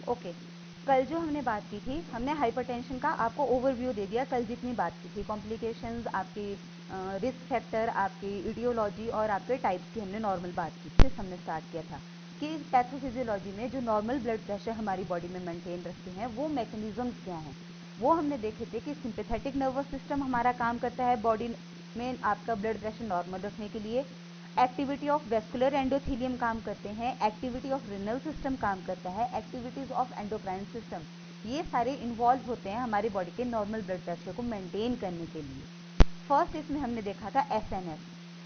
Okay, कल जो हमने बात की थी, हमने हाइपरटेंशन का आपको ओवरव्यू दे दिया। कल जितनी बात की थी, कॉम्प्लिकेशंस, आपकी रिस्क फैक्टर, आपकी इडियोलॉजी और आपके टाइप्स की हमने नॉर्मल बात की थी। हमने स्टार्ट किया था कि पैथोफिजियोलॉजी में जो नॉर्मल ब्लड प्रेशर हमारी बॉडी में मेंटेन रखते हैं वो मैकेनिज्म्स क्या हैं, वो हमने देखे थे कि सिंपैथेटिक नर्वस सिस्टम हमारा काम करता है बॉडी में आपका ब्लड प्रेशर नॉर्मल रखने के लिए। एक्टिविटी ऑफ वेस्कुलर एंडोथीलियम काम करते हैं, एक्टिविटी ऑफ रिनल सिस्टम काम करता है, एक्टिविटीज ऑफ एंडोक्राइन सिस्टम, ये सारे इन्वॉल्व होते हैं हमारी बॉडी के नॉर्मल ब्लड प्रेशर को मेंटेन करने के लिए। फर्स्ट इसमें हमने देखा था एसएनएस,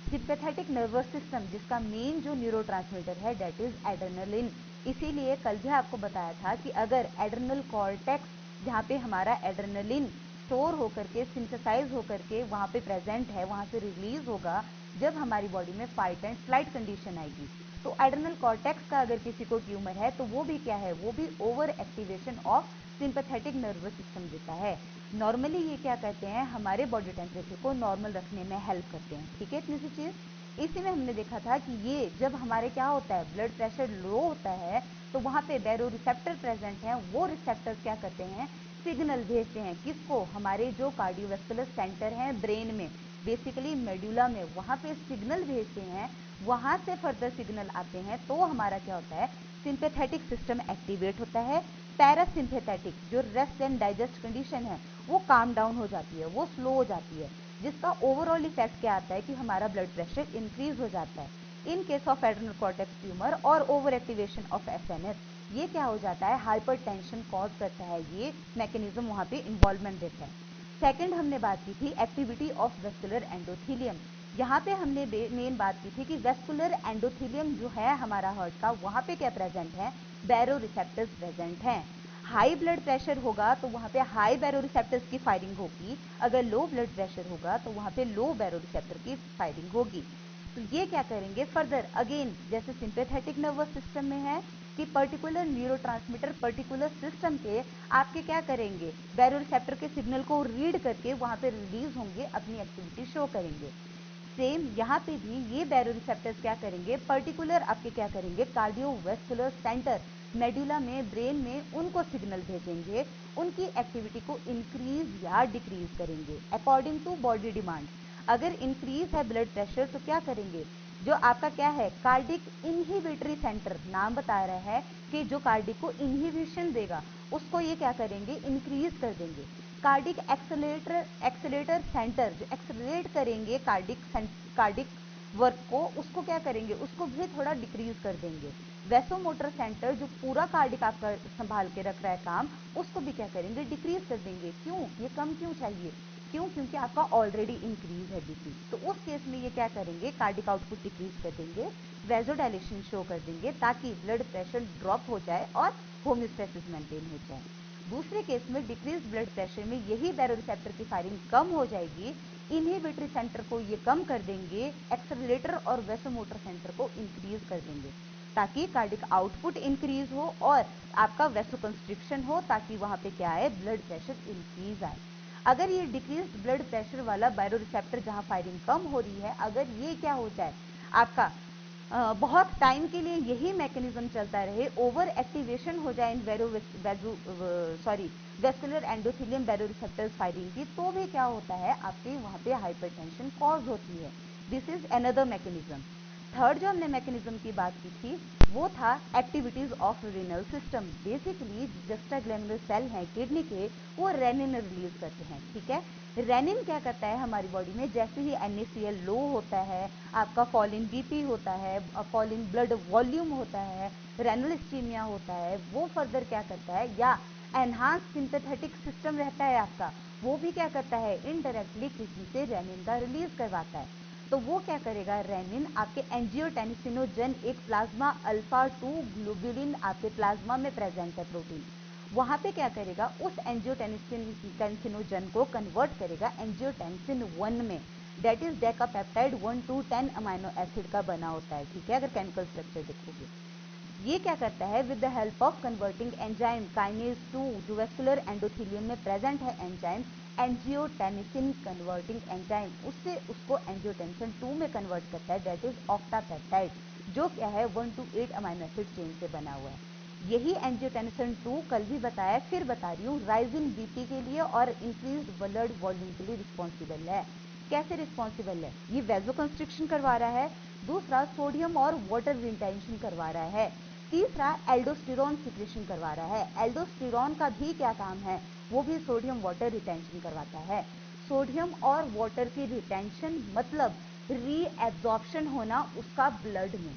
सिंपैथेटिक नर्वस सिस्टम, जिसका मेन जो न्यूरोट्रांसमीटर है डेट इज एड्रेनलिन। इसीलिए कल भी आपको बताया था कि अगर एड्रेनल कॉर्टेक्स, जहाँ पे हमारा एड्रेनलिन स्टोर होकर के सिंथेसाइज होकर के वहाँ पे प्रेजेंट है, वहाँ से रिलीज होगा जब हमारी बॉडी में फाइट एंड फ्लाइट कंडीशन आएगी। तो एड्रेनल कॉर्टेक्स का अगर किसी को ट्यूमर है तो वो भी क्या है, वो भी over activation of sympathetic nervous system देता है। नॉर्मली ये क्या करते हैं, हमारे बॉडी टेम्परेचर को नॉर्मल रखने में हेल्प करते हैं। ठीक है, इतनी सी चीज़। इसी में हमने देखा था कि ये जब हमारे क्या होता है, ब्लड प्रेशर लो होता है तो वहाँ पे बैरो रिसेप्टर प्रेजेंट हैं। वो रिसेप्टर्स क्या करते हैं, सिग्नल भेजते हैं किसको, हमारे जो कार्डियोवैस्कुलर सेंटर हैं ब्रेन में, बेसिकली मेडुला में, वहाँ पे सिग्नल भेजते हैं। वहाँ से फर्दर सिग्नल आते हैं तो हमारा क्या होता है, सिंपैथेटिक सिस्टम एक्टिवेट होता है। पैरासिम्पैथेटिक जो रेस्ट एंड डाइजेस्ट कंडीशन है वो काम डाउन हो जाती है, वो स्लो हो जाती है, जिसका ओवरऑल इफेक्ट क्या आता है कि हमारा ब्लड प्रेशर इंक्रीज हो जाता है। In case of adrenal cortex tumour और ओवर एक्टिवेशन ऑफ एसएनएस, ये क्या हो जाता है, हाइपरटेंशन कॉज करता है। ये मैकेनिज्म वहाँ पे इन्वॉल्वमेंट देता है। सेकंड हमने बात की थी एक्टिविटी ऑफ वेस्कुलर एंडोथीलियम। यहाँ पे हमने मेन बात की थी कि वेस्कुलर एंडोथीलियम जो है हमारा हार्ट का, वहाँ पे क्या प्रेजेंट है, बैरो रिसेप्टर्स प्रेजेंट हैं। हाई ब्लड प्रेशर होगा तो वहाँ पे हाई बैरो रिसेप्टर्स की फायरिंग होगी, अगर लो ब्लड प्रेशर होगा तो वहाँ पे लो बैरो रिसेप्टर की फायरिंग होगी। तो ये क्या करेंगे फर्दर, अगेन जैसे सिंपैथेटिक नर्वस सिस्टम में है कि पर्टिकुलर न्यूरोट्रांसमीटर पर्टिकुलर सिस्टम के आपके क्या करेंगे, बैरो रिसेप्टर के सिग्नल को रीड करके वहाँ पे रिलीज होंगे, अपनी एक्टिविटी शो करेंगे। सेम यहाँ पे भी ये बैरो रिसेप्टर्स क्या करेंगे, पर्टिकुलर आपके क्या करेंगे, कार्डियोवैस्कुलर सेंटर मेडुला में, ब्रेन में, उनको सिग्नल भेजेंगे, उनकी एक्टिविटी को इंक्रीज या डिक्रीज करेंगे अकॉर्डिंग टू बॉडी डिमांड। अगर इंक्रीज है ब्लड प्रेशर तो क्या करेंगे, जो आपका क्या है, कार्डिक इनहिबिटरी सेंटर, नाम बता रहा है कि जो कार्डिक को इनहिबिशन देगा उसको ये क्या करेंगे, इंक्रीज कर देंगे। कार्डिक एक्सेलेटर सेंटर जो एक्सेलरेट करेंगे कार्डिक वर्क को, उसको क्या करेंगे, उसको भी थोड़ा डिक्रीज कर देंगे। वैसोमोटर सेंटर जो पूरा कार्डिक आपका संभाल के रख रहा है काम, उसको भी क्या करेंगे, डिक्रीज कर देंगे। क्यों, ये कम क्यों चाहिए, क्यों, क्योंकि आपका ऑलरेडी इंक्रीज है बीपी। तो उस केस में ये क्या करेंगे, कार्डिक आउटपुट डिक्रीज कर देंगे, वेजोडाइलेशन शो कर देंगे ताकि ब्लड प्रेशर ड्रॉप हो जाए और होम्योस्टेसिस मेंटेन हो जाए। दूसरे केस में डिक्रीज ब्लड प्रेशर में यही बैरोरिसेप्टर की फायरिंग कम हो जाएगी, इनहिबिटरी सेंटर को ये कम कर देंगे, एक्सेलरेटर और वेसोमोटर सेंटर को इंक्रीज कर देंगे ताकि कार्डिक आउटपुट इंक्रीज हो और आपका वेसोकंस्ट्रिक्शन हो, ताकि वहां पे क्या आए, ब्लड प्रेशर इंक्रीज आए। अगर ये डिक्रीज ब्लड प्रेशर वाला बैरोरिसेप्टर जहां फायरिंग कम हो रही है, अगर ये क्या हो जाए आपका बहुत टाइम के लिए यही मैकेनिज्म चलता रहे, ओवर एक्टिवेशन हो जाए इन वेस्कुलर एंडोथेलियम बैरोरिसेप्टर्स फायरिंग की, तो भी क्या होता है, आपके वहाँ पे हाइपरटेंशन कॉज होती है। This is another mechanism. Third जो हमने मैकेनिज्म की बात की थी वो था activities of renal system. Basically juxtaglomerular cell हैं किडनी के, वो रेनिन रिलीज करते हैं। ठीक है, रेनिन क्या करता है हमारी बॉडी में, जैसे ही NaCl लो होता है, आपका फॉल इन बीपी होता है, फॉल इन ब्लड वॉल्यूम होता है, रेनल इस्कीमिया होता है, वो फर्दर क्या करता है, या एनहांस सिंपैथेटिक सिस्टम रहता है आपका, वो भी क्या करता है, इनडायरेक्टली किडनी से रेनिन का रिलीज करवाता है। तो वो क्या करेगा, रेनिन आपके एंजियोटेंसिनोजन, एक प्लाज्मा अल्फा 2 ग्लोबुलिन आपके प्लाज्मा में प्रेजेंट है प्रोटीन, वहां पे क्या करेगा, उस एंजियोटेंसिनोजन को कन्वर्ट करेगा एंजियोटेंसिन 1 में, that is decapeptide 1 to 10 amino acid का बना होता है। ठीक है, अगर केमिकल स्ट्रक्चर देखोगे, ये क्या करता है, with the help of converting enzyme kinase 2 जो वेस्कुलर एंडोथेलियम में प्रेजेंट है एंजाइम, एंजियोटेंसिन कन्वर्टिंग एंजाइम, उससे उसको एंजियोटेंसिन 2 में कन्वर्ट करता है, दैट इज ऑक्टापेप्टाइड, जो क्या है 1 to 8 अमाइनो एसिड चेन से बना हुआ है। यही एंजियोटेंसिन 2 कल भी बताया, फिर बता रही हूँ, राइज इन बीपी के लिए और इंक्रीज ब्लड वॉल्यूम के लिए रिस्पॉन्सिबल है। कैसे रिस्पॉन्सिबल है? ये वेजोकंस्ट्रिक्शन करवा रहा है, दूसरा सोडियम और वाटर रिटेंशन करवा रहा है, तीसरा एल्डोस्टेरोन सिक्रेशन करवा रहा है। एल्डोस्टेरोन का भी क्या काम है? वो भी सोडियम वाटर रिटेंशन करवाता है। सोडियम और वाटर की रिटेंशन मतलब रीएब्जॉर्प्शन होना उसका ब्लड में।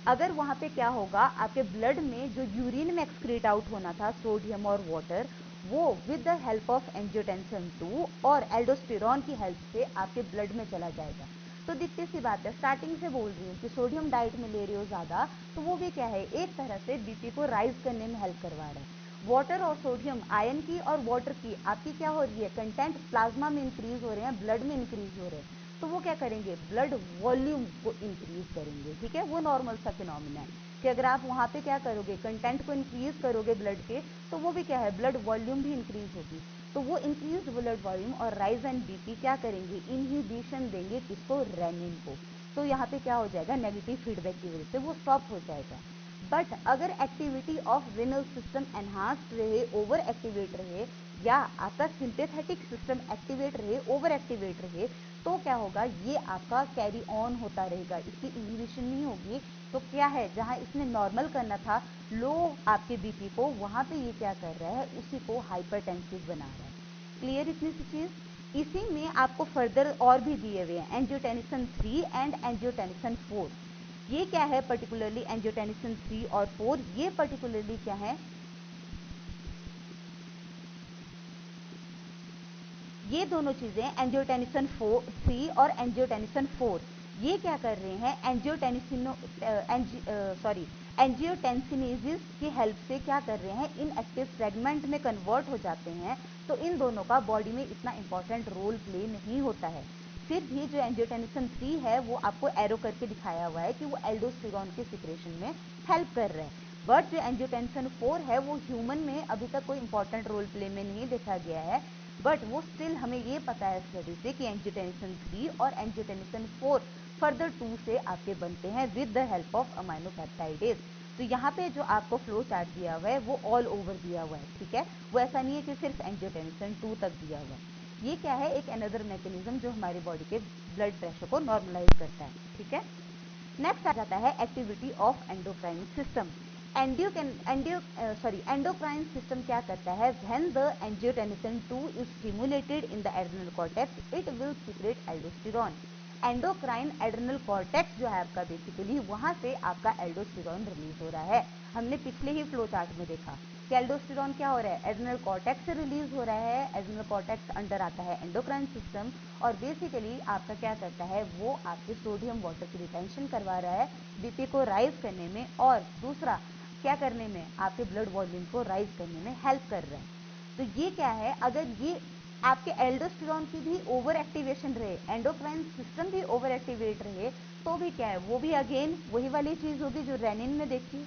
अगर वहाँ पे क्या होगा, आपके ब्लड में जो यूरिन में एक्सक्रीट आउट होना था सोडियम और वाटर, वो with the help of angiotensin 2 और एल्डोस्टेरोन की हेल्प से आपके ब्लड में चला जाएगा। तो दिखती सी बात है, स्टार्टिंग से बोल रही हूँ कि सोडियम डाइट में ले रही हो ज़्यादा, तो वो भी क्या है, एक तरह से बीपी को राइज करने में हेल्प करवा रहा है। वाटर और सोडियम, आयन की और वाटर की आपकी क्या हो रही है, कंटेंट प्लाज्मा में इंक्रीज हो रहे हैं, ब्लड में इंक्रीज हो रहे हैं, तो वो क्या करेंगे, ब्लड वॉल्यूम को इंक्रीज करेंगे। ठीक है, वो नॉर्मल सा फिनोमिना है कि अगर आप वहाँ पे क्या करोगे, कंटेंट को इंक्रीज करोगे ब्लड के, तो वो भी क्या है, ब्लड वॉल्यूम भी इंक्रीज होगी। तो वो इंक्रीज ब्लड वॉल्यूम और राइज एंड बीपी क्या करेंगे, इनहिबिशन देंगे किसको, रेनिन को। तो यहाँ पे क्या हो जाएगा, नेगेटिव फीडबैक की वजह से वो स्टॉप हो जाएगा। बट अगर activity of renal system enhanced रहे, ओवर एक्टिवेट रहे, या आपका सिंथेटिक सिस्टम एक्टिवेट रहे, ओवर एक्टिवेट रहे, तो क्या होगा, ये आपका कैरी ऑन होता रहेगा, इसकी इनहिबिशन नहीं होगी। तो क्या है, जहाँ इसने नॉर्मल करना था लो आपके बीपी को, वहाँ पे ये क्या कर रहा है, उसी को हाइपरटेंसिव बना रहा है। क्लियर इतनी सी चीज़? इसी में आपको फर्दर और भी दिए हुए हैं, एंजियोटेंसिन 3 एंड एंजियोटेंसिन 4। ये क्या है पर्टिकुलरली, एंजियोटेंसिन 3 और 4, ये पर्टिकुलरली क्या है, ये दोनों चीजें एंजियोटेंसिन 3 और एंजियोटेंसिन 4 ये क्या कर रहे हैं, एंजियोटेंसिनेसिस की हेल्प से क्या कर रहे हैं, इन एक्टिव फ्रेगमेंट में कन्वर्ट हो जाते हैं। तो इन दोनों का बॉडी में इतना इंपॉर्टेंट रोल प्ले नहीं होता है। फिर भी जो एंजियोटेंसिन 3 है वो आपको एरो करके दिखाया हुआ है कि वो एल्डोस्टेरॉन के सिक्रेशन में हेल्प कर रहा है। बट जो एंजियोटेंसिन 4 है वो ह्यूमन में अभी तक कोई इंपॉर्टेंट रोल प्ले में नहीं देखा गया है। बट वो स्टिल हमें ये पता है स्टडी से कि एंजियोटेंसिन 3 और एंजियोटेंसिन 4 फर्दर 2 से आपके बनते हैं with the help of amino peptidase. तो यहाँ पे जो आपको फ्लो चार्ट दिया हुआ है वो ऑल ओवर दिया हुआ है। ठीक है, वो ऐसा नहीं है कि सिर्फ एंजियोटेंसिन 2 तक दिया हुआ है। ये क्या है, एक अनदर मैकेनिज्म जो हमारी बॉडी के ब्लड प्रेशर को नॉर्मलाइज करता है। ठीक है, नेक्स्ट आ जाता है activity of endocrine system. Endocrine system क्या करता है, when the angiotensin 2 is stimulated in the adrenal cortex it will secret aldosterone. Endocrine adrenal cortex जो है आपका, बेसिकली वहां से आपका एल्डोस्टेरॉन रिलीज हो रहा है। हमने पिछले ही फ्लो चार्ट में देखा कि एल्डोस्टेरॉन क्या हो रहा है, एड्रेनल कॉर्टेक्स से रिलीज हो रहा है। एड्रेनल कॉर्टेक्स अंडर आता है एंडोक्राइन सिस्टम और बेसिकली आपका क्या करता है, वो आपके सोडियम वाटर की रिटेंशन करवा रहा है बीपी को राइज करने में, और दूसरा क्या करने में, आपके ब्लड वॉल्यूम को राइज करने में हेल्प कर रहा है। तो ये क्या है, अगर ये आपके एल्डोस्टेरॉन की भी ओवर एक्टिवेशन रहे, एंडोक्राइन सिस्टम भी ओवर एक्टिवेट रहे, तो भी क्या है, वो भी अगेन वही वाली चीज होगी जो रेनिन में देखी।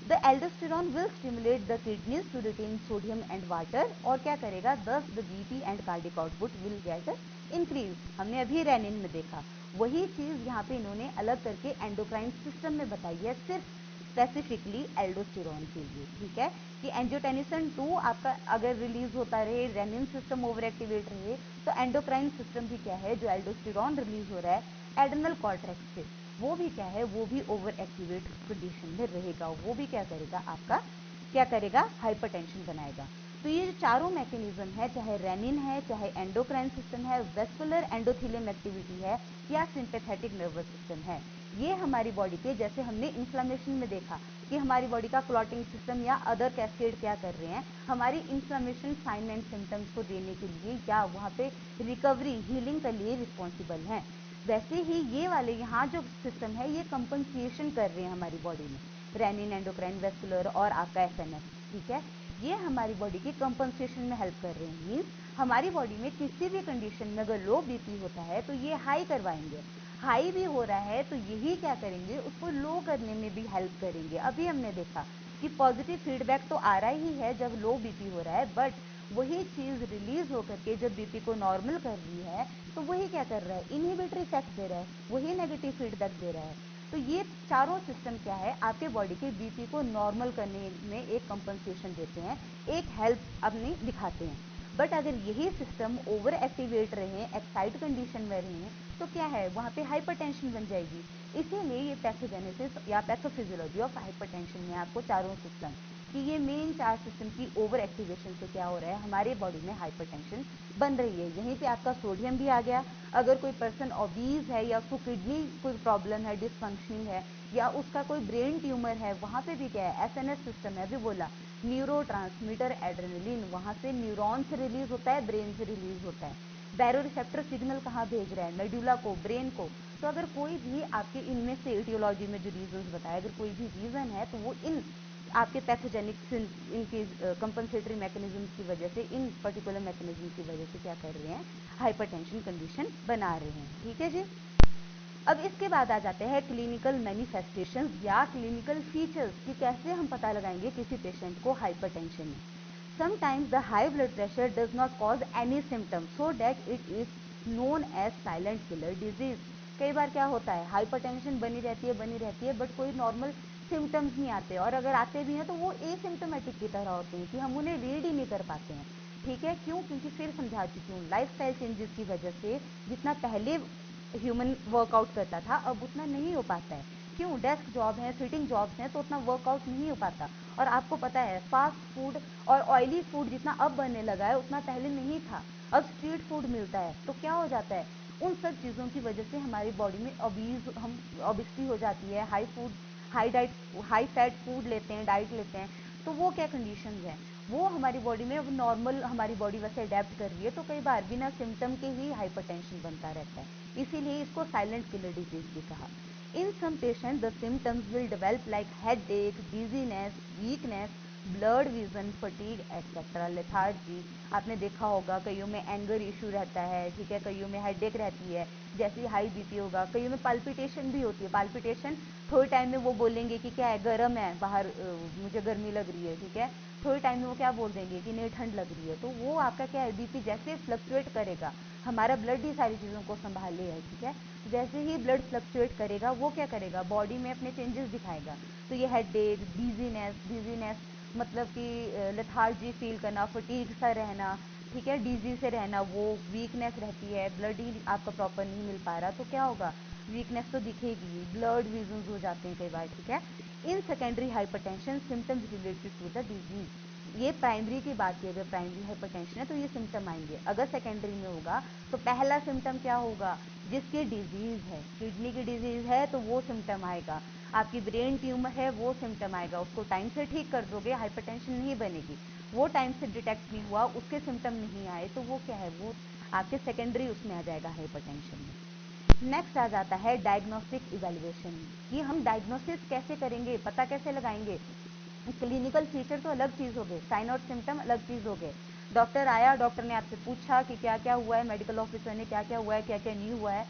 The aldosterone will stimulate the kidneys to retain sodium and water, और क्या करेगा, thus the BP and cardiac output will get increase. हमने अभी रेनिन में देखा, वही चीज यहाँ पे इन्होंने अलग करके एंडोक्राइन सिस्टम में बताई है, सिर्फ स्पेसिफिकली एल्डोस्टेरॉन के लिए। ठीक है, कि एंजियोटेंसिन 2 आपका अगर रिलीज होता रहे, रेनिन सिस्टम ओवर एक्टिवेट रहे, तो एंडोक्राइन सिस्टम भी क्या है, जो एल्डोस्टेरॉन रिलीज हो रहा है एड्रेनल कॉर्टेक्स से, वो भी क्या है, वो भी ओवर एक्टिवेट कंडीशन में रहेगा, वो भी क्या करेगा, आपका क्या करेगा, हाइपरटेंशन बनाएगा। तो ये जो चारों मैकेनिज्म है, चाहे रेनिन है, चाहे एंडोक्राइन सिस्टम है, वेस्कुलर एंडोथेलियम एक्टिविटी है, या सिंपैथेटिक नर्वस सिस्टम है, ये हमारी बॉडी के, जैसे हमने इन्फ्लामेशन में देखा कि हमारी बॉडी का क्लॉटिंग सिस्टम या अदर कैस्केड क्या कर रहे हैं, हमारी इन्फ्लामेशन साइन एंड सिम्टम्स को देने के लिए या वहाँ पे रिकवरी हीलिंग के लिए रिस्पॉन्सिबल हैं। वैसे ही ये वाले यहाँ जो सिस्टम है ये कंपनसेशन कर रहे हैं हमारी बॉडी में, रेनिन, एंडोक्राइन, वेस्कुलर और आपका एसएनएफ। ठीक है, ये हमारी बॉडी की कंपनसेशन में हेल्प कर रहे हैं। मीन्स हमारी बॉडी में किसी भी कंडीशन में अगर लो बीपी होता है तो ये हाई करवाएंगे, हाई भी हो रहा है तो यही क्या करेंगे, उसको लो करने में भी हेल्प करेंगे। अभी हमने देखा कि पॉजिटिव फीडबैक तो आ रहा ही है जब लो बीपी हो रहा है, बट वही चीज़ रिलीज होकर के जब बीपी को नॉर्मल कर रही है तो वही क्या कर रहा है, इनहिबिटरी इफेक्ट दे रहा है, वही नेगेटिव फीडबैक दे रहा है। तो ये चारों सिस्टम क्या है, आपके बॉडी के बीपी को नॉर्मल करने में एक कंपनसेशन देते हैं, एक हेल्प अपनी दिखाते हैं। बट अगर यही सिस्टम ओवर एक्टिवेट रहे, एक्साइट कंडीशन में रहे, तो क्या है, वहाँ पे हाइपरटेंशन बन जाएगी। इसीलिए ये पैथोजेनेसिस या पैथोफिजियोलॉजी ऑफ हाइपरटेंशन में आपको चारों सिस्टम कि ये मेन चार सिस्टम की ओवर एक्टिवेशन से क्या हो रहा है, हमारे बॉडी में हाइपरटेंशन बन रही है। यहीं पे आपका सोडियम भी आ गया। अगर कोई पर्सन ओबीज है या उसको किडनी कोई प्रॉब्लम है, डिसफंक्शनिंग है, या उसका कोई ब्रेन ट्यूमर है, वहाँ पे भी क्या है, एसएनएस सिस्टम है, अभी बोला न्यूरो ट्रांसमीटर एड्रेनलिन, वहाँ से न्यूरॉन से रिलीज होता है, ब्रेन से रिलीज होता है। बैरोरिसेप्टर सिग्नल कहाँ भेज रहा है, मेडुला को, ब्रेन को। तो अगर कोई भी आपके इनमें से इटियोलॉजी में जो रीजंस बताए, अगर कोई भी रीजन है तो वो इन आपके पैथोजेनिक इनकी कंपनसेटरी मैकेनिज्म की वजह से, इन पर्टिकुलर मैकेनिज्म की वजह से क्या कर रहे हैं, हाइपरटेंशन कंडीशन बना रहे हैं। ठीक है जी। अब इसके बाद आ जाते हैं क्लिनिकल मैनिफेस्टेशंस या क्लिनिकल फीचर्स कि कैसे हम पता लगाएंगे किसी पेशेंट को हाइपरटेंशन है। Sometimes the high blood pressure does not cause any symptom, so that it is known as silent killer disease. कई बार क्या होता है, हाइपरटेंशन बनी रहती है बट कोई नॉर्मल सिम्टम्स नहीं आते, और अगर आते भी हैं तो वो एसिम्टोमेटिक की तरह होते हैं कि हम उन्हें रीड ही नहीं कर पाते हैं। ठीक है, क्यों? क्योंकि फिर समझा चुकी हूँ, लाइफस्टाइल चेंजेस की वजह से जितना पहले ह्यूमन वर्कआउट करता था अब उतना नहीं हो पाता है। क्यों? डेस्क जॉब है, सिटिंग जॉब्स हैं, तो उतना वर्कआउट नहीं हो पाता। और आपको पता है फास्ट फूड और ऑयली फूड जितना अब बनने लगा है उतना पहले नहीं था। अब स्ट्रीट फूड मिलता है, तो क्या हो जाता है, उन सब चीज़ों की वजह से हमारी बॉडी में ओबिसिटी हो जाती है। हाई फैट फूड लेते हैं, डाइट लेते हैं, तो वो क्या कंडीशंस हैं, वो हमारी बॉडी में अब नॉर्मल, हमारी बॉडी वैसे अडेप्ट कर रही है, तो कई बार बिना सिम्टम के ही हाइपरटेंशन बनता रहता है। इसीलिए इसको साइलेंट किलर डिजीज भी कहा। In some patients, the symptoms will develop like headache, dizziness, weakness, blood vision, fatigue etcetera, lethargy. आपने देखा होगा कईयों में एंगर इशू रहता है, ठीक है, कईयों में हेडेक रहती है, जैसे हाई बीपी होगा, कईयों में पाल्पिटेशन भी होती है। पाल्पिटेशन थोड़े टाइम में वो बोलेंगे कि क्या है, गर्म है बाहर, मुझे गर्मी लग रही है, ठीक है, थोड़े टाइम में वो क्या बोल देंगे कि नहीं ठंड लग रही है। तो वो आपका क्या है, बीपी जैसे फ्लक्चुएट करेगा, हमारा ब्लड ही सारी चीज़ों को संभाले है, ठीक है, जैसे ही ब्लड फ्लक्चुएट करेगा वो क्या करेगा, बॉडी में अपने चेंजेस दिखाएगा। तो ये हेडेक, डिजीनेस मतलब कि लेथार्जी फील करना, फटीग सा रहना, ठीक है, डीजी से रहना, वो वीकनेस रहती है, ब्लड ही आपका प्रॉपर नहीं मिल पा रहा, तो क्या होगा, वीकनेस तो दिखेगी, ब्लड विजन्स हो जाते हैं कई बार, ठीक है। In secondary hypertension symptoms related to the disease. ये प्राइमरी की बात की, अगर प्राइमरी हाइपरटेंशन है तो ये सिम्टम आएंगे। अगर सेकेंडरी में होगा तो पहला सिम्टम क्या होगा, जिसकी डिजीज है, किडनी की डिजीज है तो वो सिम्टम आएगा, आपकी ब्रेन ट्यूमर है वो सिम्टम आएगा, उसको टाइम से ठीक कर दोगे, हाइपरटेंशन नहीं बनेगी। वो टाइम से डिटेक्ट नहीं हुआ, उसके सिम्टम नहीं आए, तो वो क्या है, वो आपके सेकेंडरी उसमें आ जाएगा हाइपरटेंशन में। नेक्स्ट आ जाता है डायग्नोस्टिक इवेल्युएशन, कि हम डायग्नोसिस कैसे करेंगे, पता कैसे लगाएंगे। क्लिनिकल फीचर तो अलग चीज़ हो गए, साइन और सिम्टम अलग चीज़ हो गए। डॉक्टर आया, डॉक्टर ने आपसे पूछा कि क्या क्या हुआ है, मेडिकल ऑफिसर ने क्या क्या हुआ है, क्या क्या नहीं हुआ है,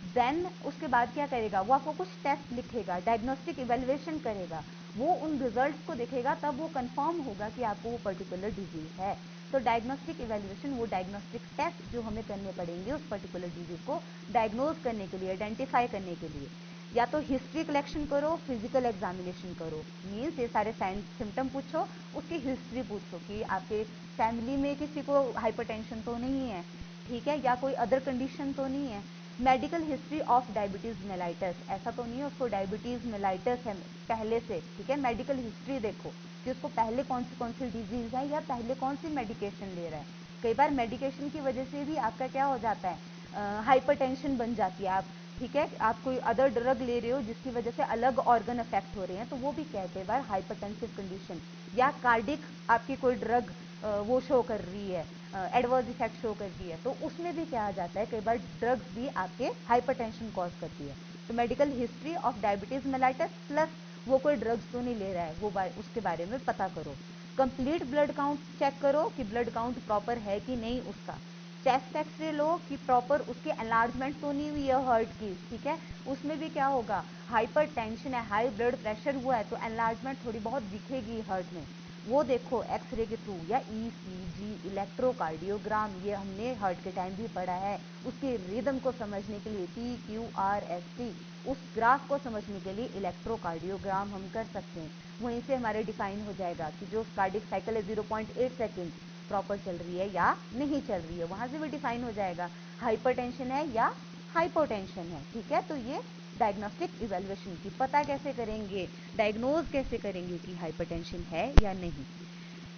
देन उसके बाद क्या करेगा, वो आपको कुछ टेस्ट लिखेगा, डायग्नोस्टिक इवेल्युएशन करेगा, वो उन रिजल्ट्स को देखेगा, तब वो कंफर्म होगा कि आपको वो पर्टिकुलर डिजीज है। तो डायग्नोस्टिक इवेल्युएशन वो डायग्नोस्टिक टेस्ट जो हमें करने पड़ेंगे उस पर्टिकुलर डिजीज को डायग्नोज करने के लिए, आइडेंटिफाई करने के लिए। या तो हिस्ट्री कलेक्शन करो, फिजिकल एग्जामिनेशन करो, मीन्स ये सारे साइन सिम्टम पूछो, उसकी हिस्ट्री पूछो कि आपके फैमिली में किसी को हाइपरटेंशन तो नहीं है, ठीक है, या कोई अदर कंडीशन तो नहीं है। Medical history of diabetes mellitus, ऐसा तो नहीं है उसको डायबिटीज़ मेलाइटस है पहले से, ठीक है, मेडिकल हिस्ट्री देखो कि उसको पहले कौन सी डिजीज़ है या पहले कौन सी मेडिकेशन ले रहा है। कई बार मेडिकेशन की वजह से भी आपका क्या हो जाता है, हाइपरटेंशन बन जाती है। आप ठीक है, आप कोई अदर ड्रग ले रहे हो जिसकी वजह से अलग ऑर्गन अफेक्ट हो रहे हैं, तो वो भी क्या है, कई बार हाइपरटेंसिव कंडीशन या कार्डिक आपकी कोई ड्रग वो शो कर रही है, एडवर्स इफेक्ट शो कर रही है, तो उसमें भी क्या आ जाता है, कई बार ड्रग्स भी आपके हाइपरटेंशन कॉज करती है। तो medical history of diabetes mellitus plus वो कोई ड्रग्स तो नहीं ले रहा है, वो उसके बारे में पता करो। कंप्लीट ब्लड काउंट चेक करो कि ब्लड काउंट प्रॉपर है कि नहीं उसका। चेस्ट एक्सरे लो कि प्रॉपर उसकी एनलार्जमेंट तो नहीं हुई है हार्ट की, ठीक है, उसमें भी क्या होगा, हाइपर टेंशन है, हाई ब्लड प्रेशर हुआ है, तो एनलार्जमेंट थोड़ी बहुत दिखेगी हार्ट में। वो देखो एक्सरे के थ्रू या ईसीजी, इलेक्ट्रोकार्डियोग्राम, ये हमने हार्ट के टाइम भी पढ़ा है। उसके रिदम को समझने के लिए PQRST, उस ग्राफ को समझने के लिए इलेक्ट्रोकार्डियोग्राम हम कर सकते हैं। वहीं से हमारे डिफाइन हो जाएगा कि जो कार्डिक साइकिल है 0.8 सेकेंड प्रॉपर चल रही है या नहीं चल रही है, वहां से भी डिफाइन हो जाएगा हाइपरटेंशन है या हाइपोटेंशन है। ठीक है, तो ये डायग्नोस्टिक इवेल्युएशन की पता कैसे करेंगे, डायग्नोज कैसे करेंगे कि हाइपरटेंशन है या नहीं।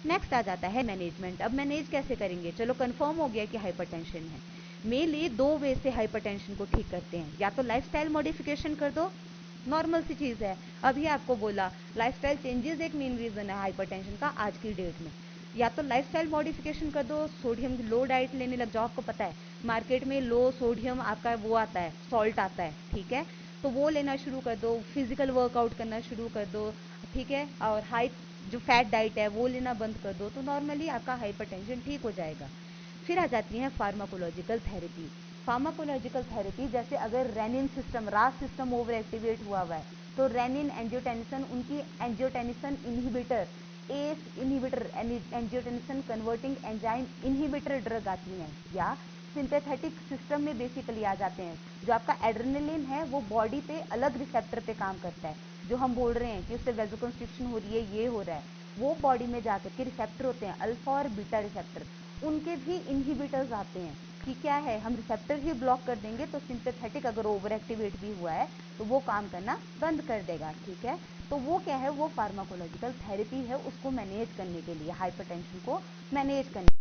नेक्स्ट आ जाता है मैनेजमेंट। अब मैनेज कैसे करेंगे, चलो कंफर्म हो गया कि हाइपरटेंशन है। मेनली दो वे से हाइपरटेंशन को ठीक करते हैं, या तो लाइफस्टाइल मॉडिफिकेशन कर दो, नॉर्मल सी चीज़ है, अभी आपको बोला लाइफस्टाइल चेंजेस एक मेन रीज़न है हाइपरटेंशन का आज की डेट में। या तो लाइफस्टाइल मॉडिफिकेशन कर दो, सोडियम लो डाइट लेने लग जाओ, आपको पता है मार्केट में लो सोडियम आपका वो आता है, सॉल्ट आता है, ठीक है, तो वो लेना शुरू कर दो, फिजिकल वर्कआउट करना शुरू कर दो, ठीक है, और हाई जो फैट डाइट है वो लेना बंद कर दो, तो नॉर्मली आपका हाइपरटेंशन ठीक हो जाएगा। फिर आ जाती है फार्माकोलॉजिकल थेरेपी। फार्माकोलॉजिकल थेरेपी जैसे अगर रेनिन सिस्टम, रास सिस्टम ओवर एक्टिवेट हुआ है तो रेनिन एंजियोटेंसिन, उनकी angiotensin inhibitor, ACE inhibitor, angiotensin converting enzyme inhibitor drug आती हैं, या सिंथेटिक सिस्टम में बेसिकली आ जाते हैं। जो आपका एड्रेनलिन है वो बॉडी पे अलग रिसेप्टर पे काम करता है, जो हम बोल रहे हैं कि उससे वेजोकंस्ट्रिक्शन हो रही है, ये हो रहा है, वो बॉडी में जाकर के रिसेप्टर होते हैं अल्फा और बीटा रिसेप्टर, उनके भी इनहिबिटर्स आते हैं कि क्या है, हम रिसेप्टर ही ब्लॉक कर देंगे तो सिंथेटिक अगर ओवर एक्टिवेट भी हुआ है तो वो काम करना बंद कर देगा। ठीक है, तो वो क्या है, वो फार्माकोलॉजिकल थेरेपी है, उसको मैनेज करने के लिए, हाइपरटेंशन को मैनेज करने